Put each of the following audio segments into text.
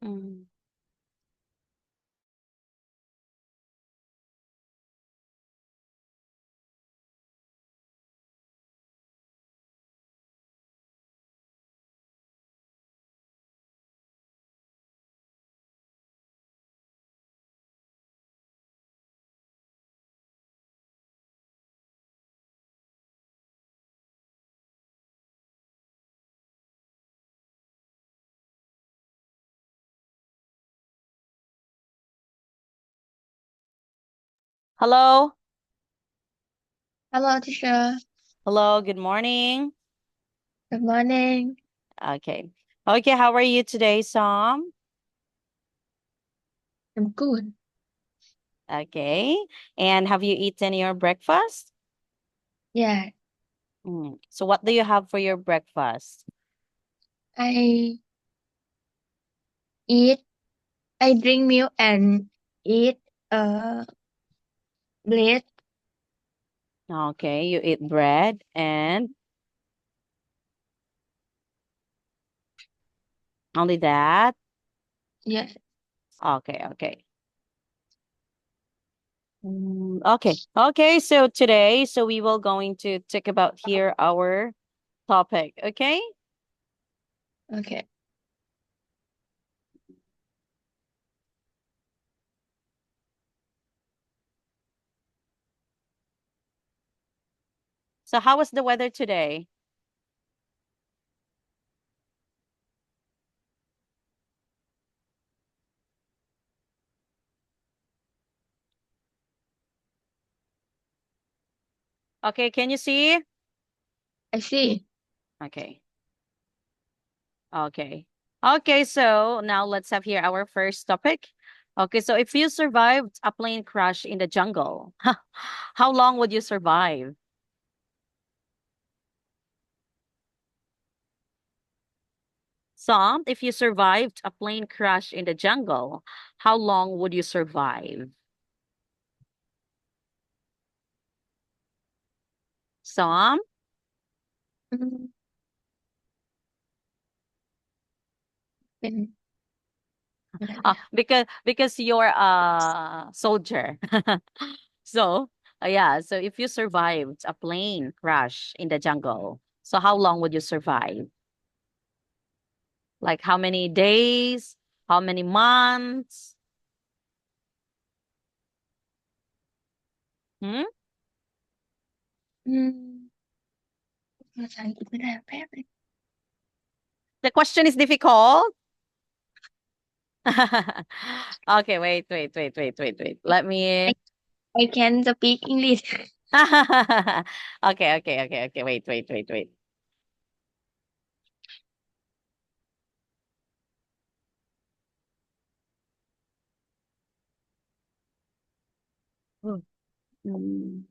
Mm. Hello? Hello, teacher. Hello, good morning. Good morning. Okay. Okay, how are you today, Sam? I'm good. Okay. And have you eaten your breakfast? Yeah, So what do you have for your breakfast? I eat. I drink milk and eat bread. Okay, you eat bread and only that? Yeah. Okay, okay. Okay. Okay, so today, so we will going to talk about here our topic, okay? Okay. So how was the weather today? Okay, can you see? I see. Okay. Okay. Okay, so now let's have here our first topic. Okay, so if you survived a plane crash in the jungle, how long would you survive? Some, if you survived a plane crash in the jungle, how long would you survive? Some, Mm,เป็นอะไรเนี่ย because you're a soldier. So, yeah, so if you survived a plane crash in the jungle, so how long would you survive? Like how many days? How many months? Hmm? อืมภาษาอังกฤษไม่ได้แป๊บนึง The question is difficult. Okay, wait. Let I, me. I can speak English. Okay. Wait. Mm.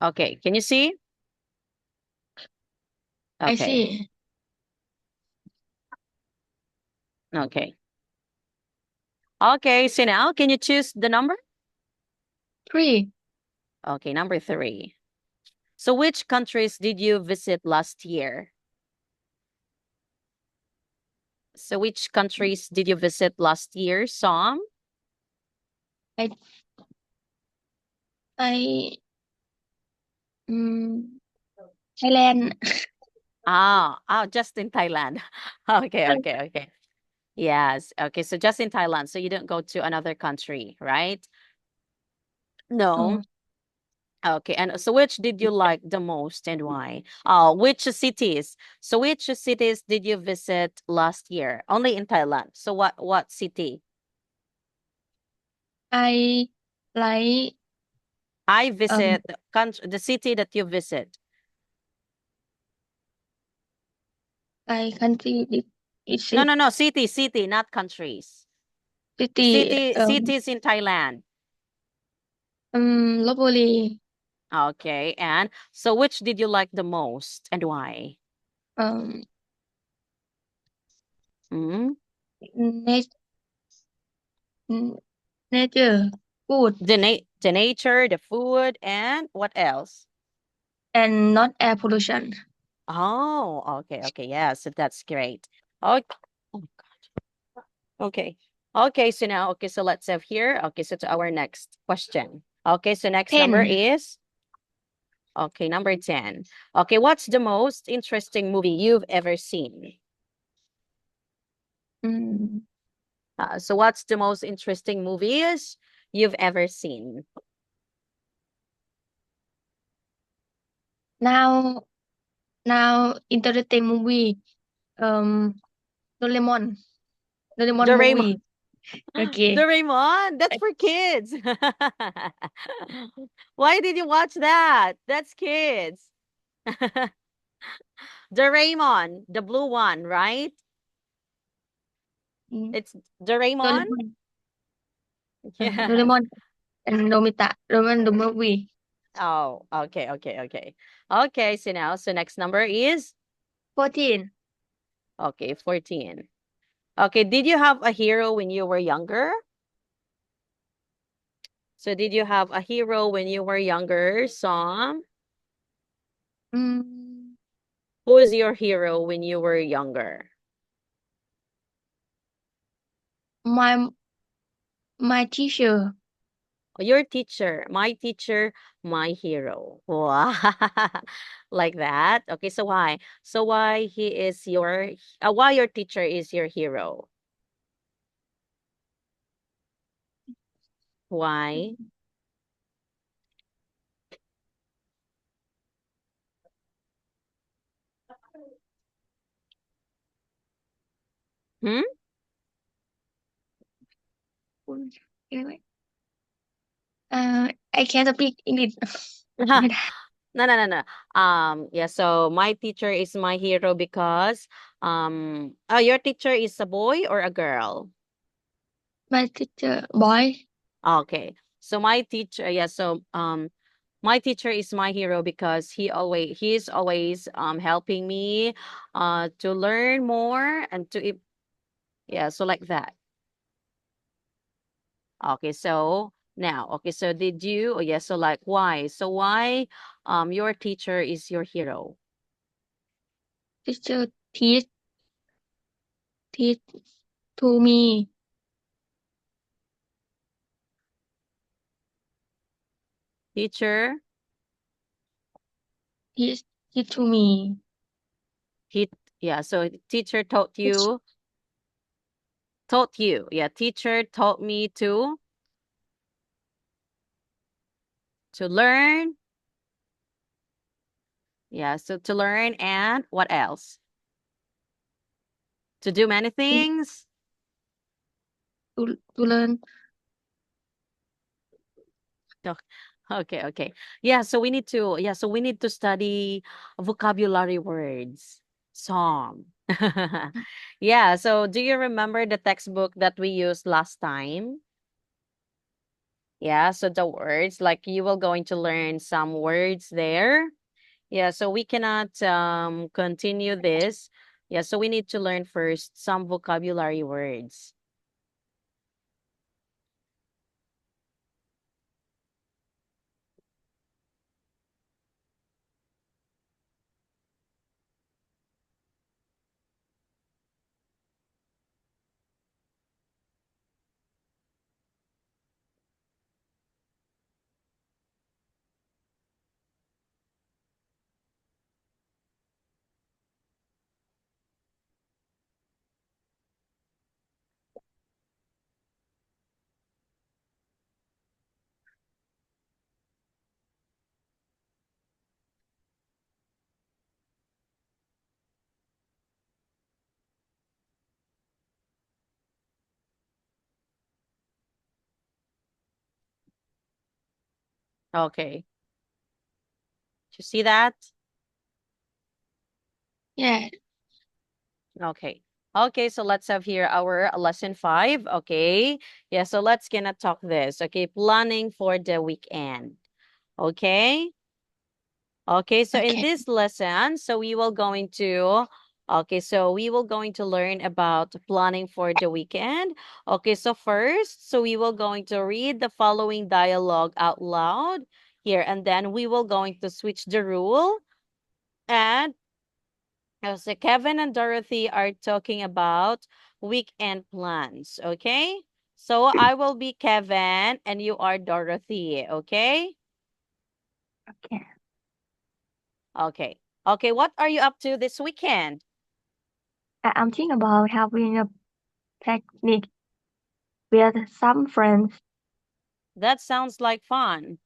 Okay, can you see? I Okay, see. okay. Okay, so now can you choose the number? 3. Okay, number three. So which countries did you visit last year? So which countries did you visit last year? Some? I I อืม Thailand. Just in Thailand. Okay. Yes. Okay, so just in Thailand. So you don't go to another country, right? Oh, No. Okay, and so which did you like the most and why? Which cities? So which cities did you visit last year? Only in Thailand. So what city? I like I um visit the country, the city that you visit. I country Is No, it no, no. City, not countries. city? Cities in Thailand. Lopburi. Okay. And so which did you like the most and why? Um, Mm? nat nature, food, The nature, the food, and what else? and not air pollution. Oh, okay, okay. Yeah, so that's great. Okay. Oh my God. Okay. Okay, so now, okay, so let's have here. Okay, so to our next question. Okay, so next number 10. is, okay, number 10. Okay, what's the most interesting movie you've ever seen? Mm, So what's the most interesting movies you've ever seen? now now interesting movie. Um, Doraemon. Doraemon Doraemon. movie. Okay. Doraemon, that's for kids. Why did you watch that? That's kids. Doraemon, the blue one, right? Mm, It's Doraemon? Doraemon. Yes. Doraemon and Nobita. Doraemon the movie. Oh, okay, okay, okay. Okay, so now, so next number is, 14. okay, 14. Okay, did you have a hero when you were younger? So did you have a hero when you were younger, Sam? Mm, Who is your hero when you were younger? my my teacher. Your teacher, my hero. Wow. Like that. Okay, so why? So why he is your why your teacher is your hero? Why? Hmm? I can't speak English. No,ไม่ได้ no, no, no. Yeah, so my teacher is my hero because your teacher is a boy or a girl? My teacher boy. Okay. So my teacher, yeah, so my teacher is my hero because he's always helping me to learn more and yeah, so like that. Okay, so now, okay, so did you, oh yeah, so like why? So why your teacher is your hero? Teacher teach to me. Teacher, Teach teach to me. he yeah, so teacher Teach taught you. Yeah, teacher taught me to learn. Yeah, so to learn and what else? To do many things. to learn. Oh, okay, okay. Yeah, so we need to study vocabulary words. Song. Yeah, so do you remember the textbook that we used last time? Yeah, so the words, like you will going to learn some words there. Yeah, so we cannot continue this. Yeah, so we need to learn first some vocabulary words. Okay. You see that? Yeah. Okay. Okay, so let's have here our lesson 5. Okay. Yeah, so let's gonna talk this. Okay, planning for the weekend. Okay. Okay, so in Okay. this lesson, so we will going to okay, so we will going to learn about planning for the weekend. Okay, so first, so we will going to read the following dialogue out loud here, and then we will going to switch the rule. And so Kevin and Dorothy are talking about weekend plans. Okay, so I will be Kevin and you are Dorothy. Okay. Okay. Okay. Okay, what are you up to this weekend? I'm thinking about having a picnic with some friends. That sounds like fun.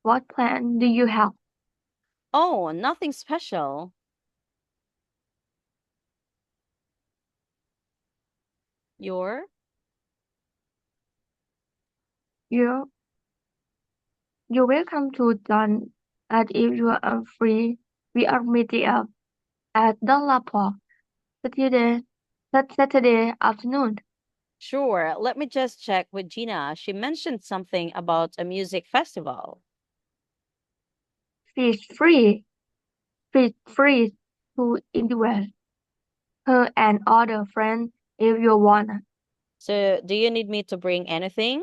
What plan do you have? Oh, nothing special. You're You you're welcome to join and if you are free, we are meeting up at Dunlap Park Saturday Saturday afternoon. sure. Let me just check with Gina. She mentioned something about a music festival. Feel free, feel free to invite her and other friends if you want. So, do you need me to bring anything?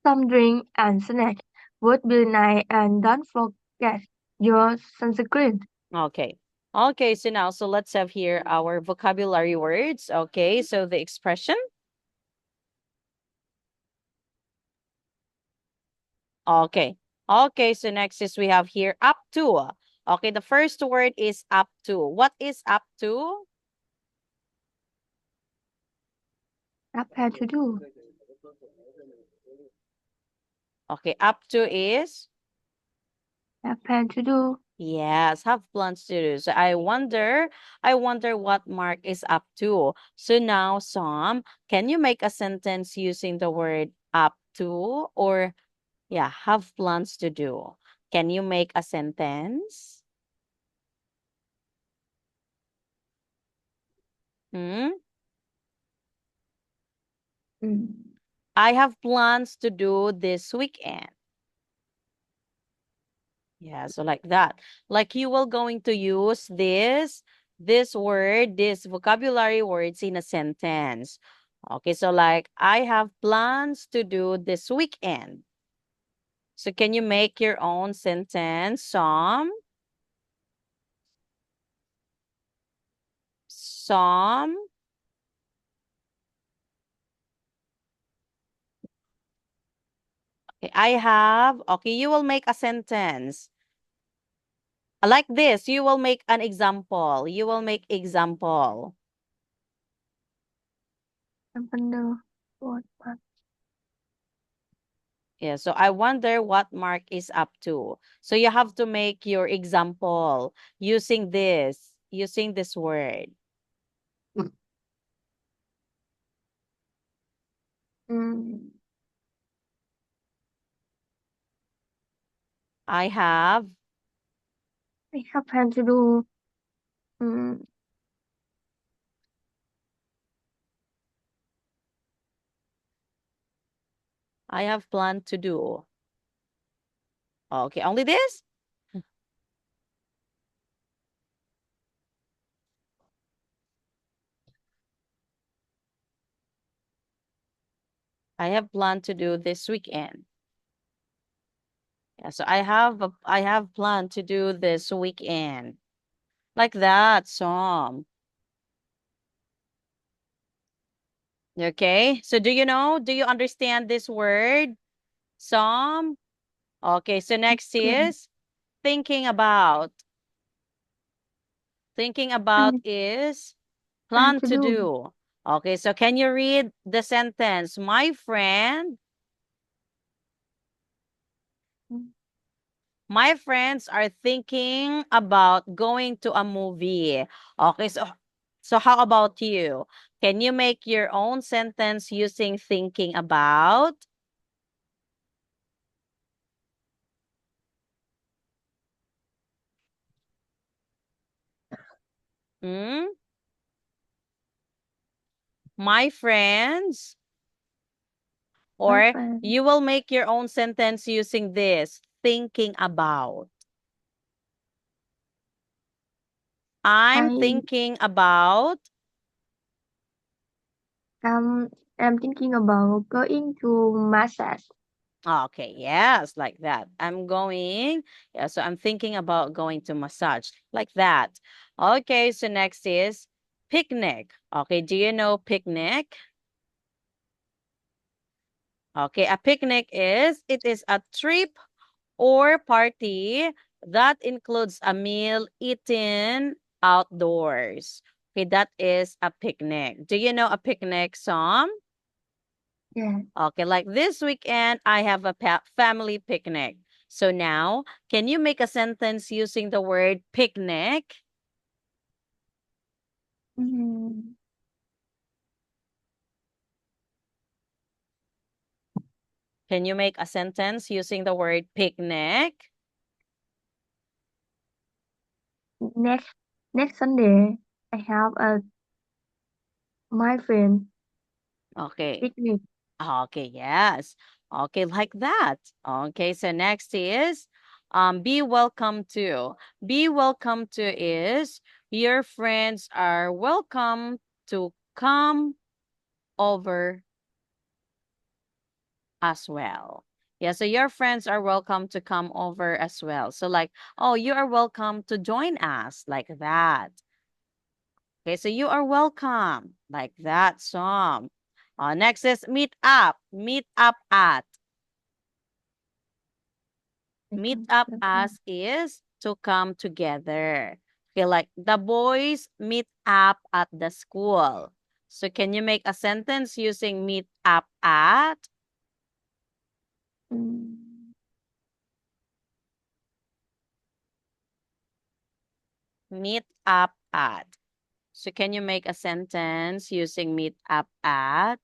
Some drink and snack would be nice and don't forget your sunscreen. Okay. Okay, so now, so let's have here our vocabulary words. Okay, so the expression. Okay. Okay, so next is we have here up to. Okay, the first word is up to. What is up to? Have had to do. Okay, up to is Have had to do. yes, have plans to do. So I wonder what Mark is up to. So now, Sam, can you make a sentence using the word up to or yeah, have plans to do? Can you make a sentence? Hmm? Mm. I have plans to do this weekend. Yeah, so like that. Like you will going to use this word, this vocabulary words in a sentence. Okay, so like I have plans to do this weekend. So can you make your own sentence? Some. Okay, I have. Okay, you will make a sentence. Like this, you will make an example. You will make example. I wonder what. Yeah, so I wonder what Mark is up to. So you have to make your example using this word. Mm. I have, I have had to do. Mm. I have planned to do. Okay, only this? I have planned to do this weekend. Yeah, so I have planned to do this weekend. Like that, Som. Okay, so do you understand this word, Som? Okay, so next Okay. is thinking about. Thinking about I is had plan to to do. do. Okay, so can you read the sentence? Mm. My friends are thinking about going to a movie. Okay, so how about you? Can you make your own sentence using thinking about? Hmm? My friends, My or friend. you will make your own sentence using this, thinking about. I'm I thinking about. am thinking about going to massage. Okay, yes, like that. So I'm thinking about going to massage, like that. Okay, so next is picnic. Okay, do you know picnic? Okay, a picnic it is a trip or party that includes a meal eaten outdoors. Okay, that is a picnic. Do you know a picnic, Sam? Yeah. Okay, like this weekend, I have a family picnic. So now, can you make a sentence using the word picnic? Mm, Can you make a sentence using the word picnic? next next Sunday, I have a my friend Okay. picnic. Okay, yes. Okay, like that. Okay, so next is be welcome to. Be welcome to is your friends are welcome to come over as well. Yeah, so your friends are welcome to come over as well. So like, oh, you are welcome to join us like that. Okay, so you are welcome like that, Som. Next is meet up. Meet up at. I Meet come up together. as is to come together. Okay, like the boys meet up at the school. So can you make a sentence using meet up at? Mm, Meet up at. So can you make a sentence using meet up at?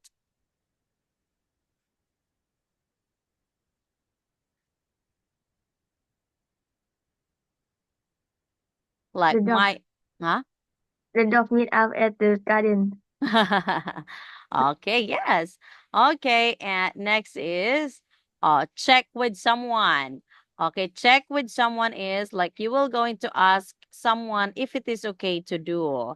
the Like dog huh? the dog meet up at the garden. Okay, yes. Okay, and next is check with someone. Okay, check with someone is like you will going to ask someone if it is okay to do.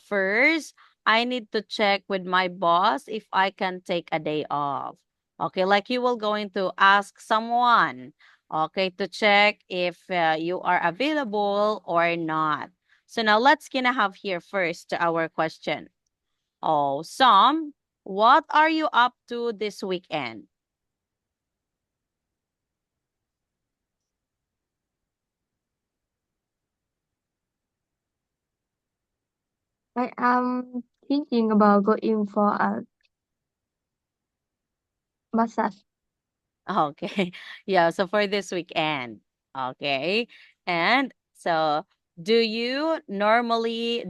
First, I need to check with my boss if I can take a day off. Okay, like you will going to ask someone, okay, to check if you are available or not. So now let's gonna have here first to our question. Oh, Sam, what are you up to this weekend? I am thinking about going for a massage. Okay. Yeah, so for this weekend. Okay. And so do you normally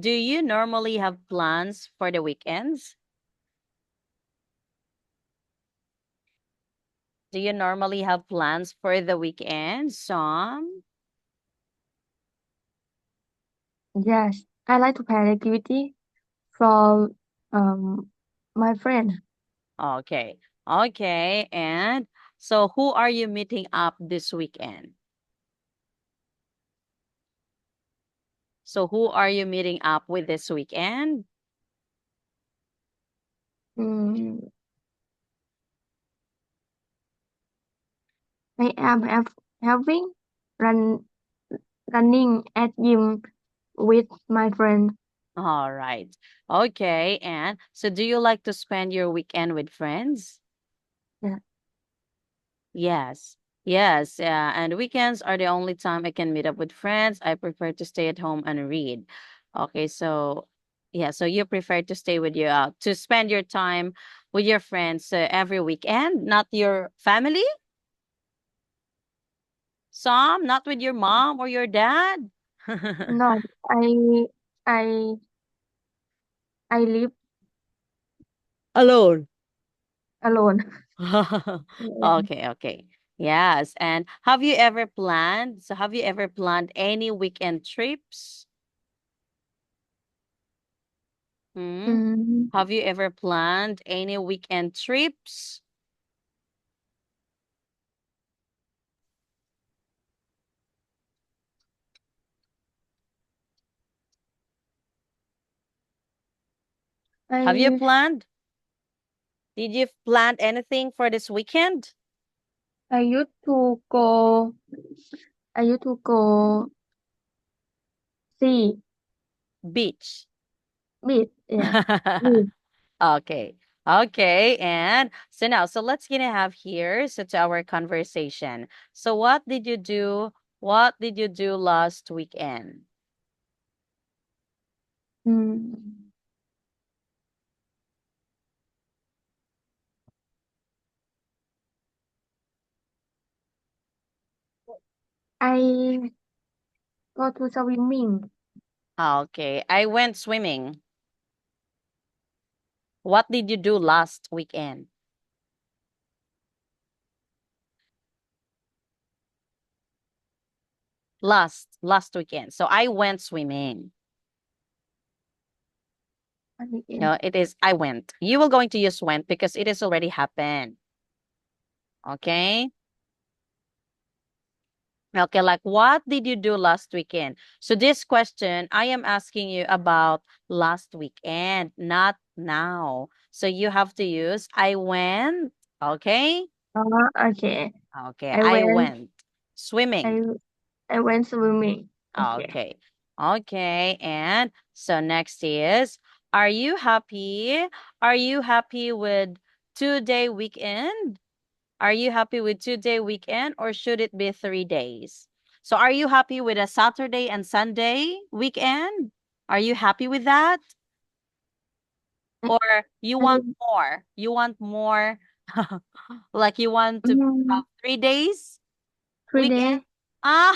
have plans for the weekends? Do you normally have plans for the weekend, Sam? Yes, I like to play activity from my friend. Okay. Okay. And so who are you meeting up this weekend? So who are you meeting up with this weekend? Mm, I am having run running at gym with my friend. All right. Okay. And so do you like to spend your weekend with friends? Yeah. Yes. Yes. And weekends are the only time I can meet up with friends. I prefer to stay at home and read. Okay. So, yeah. So you prefer to stay with to spend your time with your friends every weekend, not your family? Some, not with your mom or your dad? No, I I live Alone. alone. Yeah. Okay, okay. Yes. And have you ever planned any weekend trips? Hmm? Mm, Have you ever planned any weekend trips? Have you I planned? Did you plan anything for this weekend? I used to go I used to go see Beach. beach. Yeah. Beach. Okay. Okay. And so now, so let's gonna have here, so to our conversation. So what did you do? What did you do last weekend? Mm, I go to swimming. Okay. I went swimming. What did you do last weekend? Last weekend. So I went swimming. On weekend. No, it is I went. You will going to use went because it has already happened. Okay? Okay, like what did you do last weekend? So this question, I am asking you about last weekend, not now. So you have to use I went. Okay? Okay. Okay, I I went went swimming. I I went swimming. Okay. Okay. Okay, and so next is, are you happy? Are you happy with 2-day weekend? Are you happy with 2-day weekend or should it be 3 days? So are you happy with a Saturday and Sunday weekend? Are you happy with that? Or you I want more? You want more like you want to mm, have 3 days 3 day. weekend? Ah,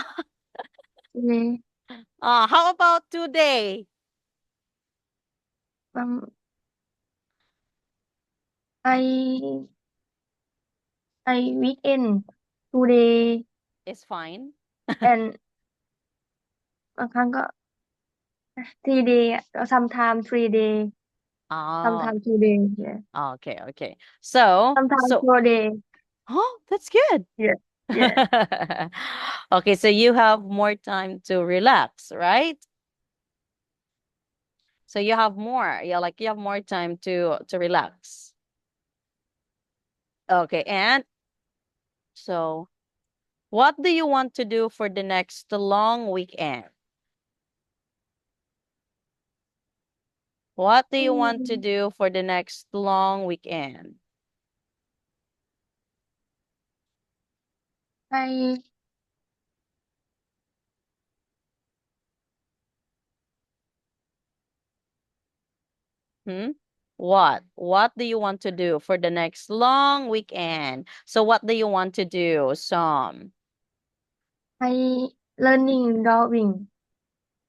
3 day. how about 2 day? Um I I weekend 2 day Is fine. and บางครั้งก็ 3 day or sometimes 3 day Oh, sometimes 2 day yeah okay, okay. So, sometimes so, 4 day oh, that's good. yeah yeah Okay, so you have more time to relax, right? So you have more, yeah, like you have more time to relax. Okay, and so what do you want to do for the next long weekend? What do you want to mm, do for the next long weekend? I Hmm? What? What do you want to do for the next long weekend? So what do you want to do, Sam? I learning drawing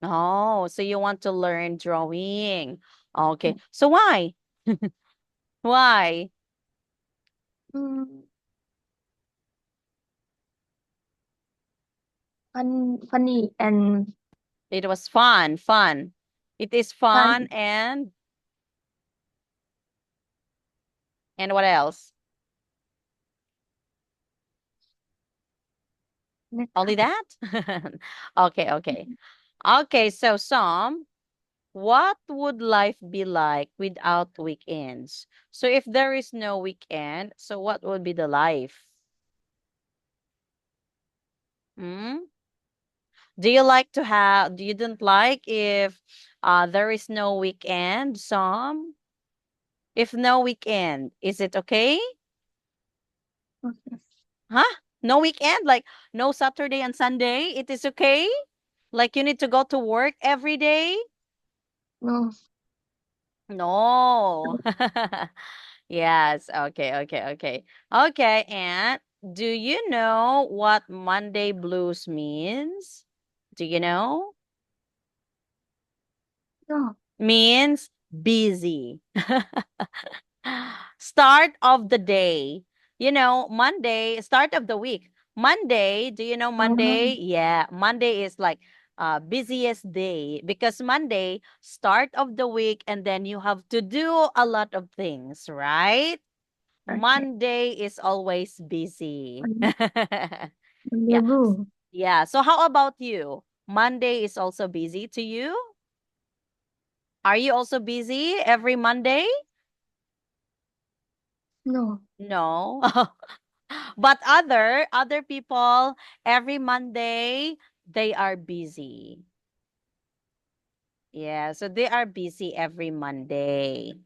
Oh, so you want to learn drawing. Okay. So why? Why? mm, funny and It was fun, fun. It is fun fun and what else? Only นะครับ that? Okay, okay. Okay, so Sam, what would life be like without weekends? So if there is no weekend, so what would be the life? Hmm? Do you like to have, do you don't like if there is no weekend, Sam? If no weekend, is it okay? Okay. Huh? No weekend? Like no Saturday and Sunday? It is okay? Like you need to go to work every day? No, No. Yes. Okay. Okay. Okay. Okay. And do you know what Monday blues means? Do you know? no, Means busy. Start of the day. You know, Monday, start of the week. Monday, do you know uh, Monday? Yeah, Monday is like busiest day because Monday, start of the week, and then you have to do a lot of things, right? Okay. Monday is always busy. Um, Yeah. Rendezvous. Yeah. So how about you? Monday is also busy to you? Are you also busy every Monday? No. No. But other people every Monday they are busy. Yeah, so they are busy every Monday.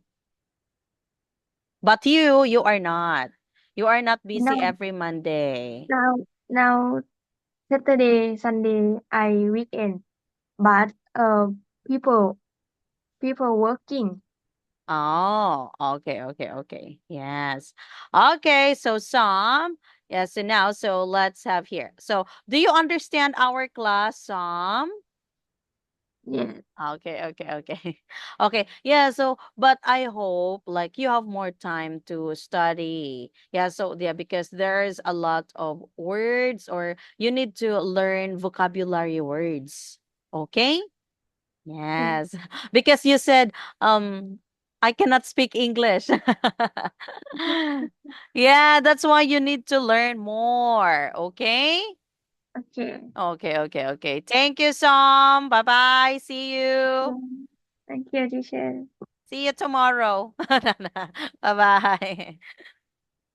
But you are not. You are not busy Now, every Monday. now, Saturday, Sunday, I weekend. But people, people working. Oh, okay, okay, okay. Yes. Okay, so some. Yeah, so now, so let's have here. So, do you understand our class, some? Yes. Okay, okay, okay. Okay. Yeah, so but I hope like you have more time to study. Yeah, so yeah, because there's a lot of words or you need to learn vocabulary words. Okay? Yes. Yes. Because you said I cannot speak English. Yeah, that's why you need to learn more, okay? Okay. Okay, okay, okay. Thank you, Som. Bye-bye. See you. Thank you, teacher. See you tomorrow. Bye-bye.